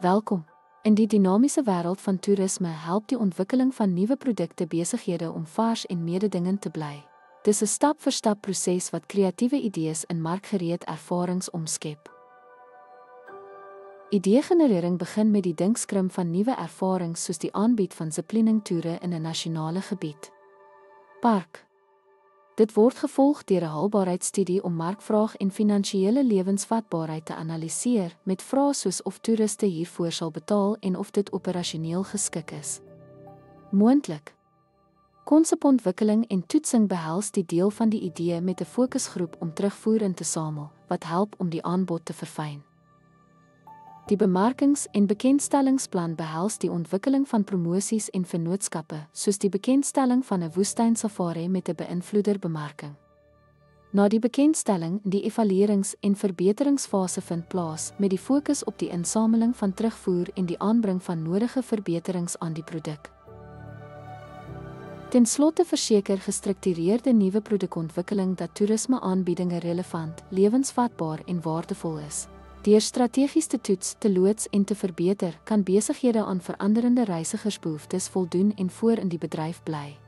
Welkom. In die dinamiese wêreld van toerisme help die ontwikkeling van nuwe produkte besighede om vars en mededingend te bly. Dis 'n stap-vir-stap proses wat kreatiewe idees in markgereed ervarings omskep. Ideegenerering begin met die dinkskrim van nuwe ervarings soos die aanbied van ziplining-toere in 'n nasionale gebied. Park. Dit word gevolg deur 'n haalbaarheidsstudie om markvraag en finansiële lewensvatbaarheid te analiseer met vrae soos of toeriste hiervoor sal betaal en of dit operasioneel geskik is. Moontlik. Konsepontwikkeling en toetsing behels die deel van die idee met 'n fokusgroep om terugvoer in te samel, wat help om die aanbod te verfyn. Die bemarkings- en bekendstellingsplan behels die ontwikkeling van promosies en vennootskappe, soos die bekendstelling van 'n woestynsafari met 'n beïnvloederbemarking. Na die bekendstelling, die evaluerings- en verbeteringsfase vind plaas met die fokus op die insameling van terugvoer en die aanbring van nodige verbeterings aan die produk. Ten slotte verseker gestruktureerde nuwe produkontwikkeling dat toerisme-aanbiedinge relevant, lewensvatbaar en waardevol is. Deur strategies te toets, te loods en te verbeter, kan besighede aan veranderende reisigersbehoeftes voldoen en voor in die bedryf bly.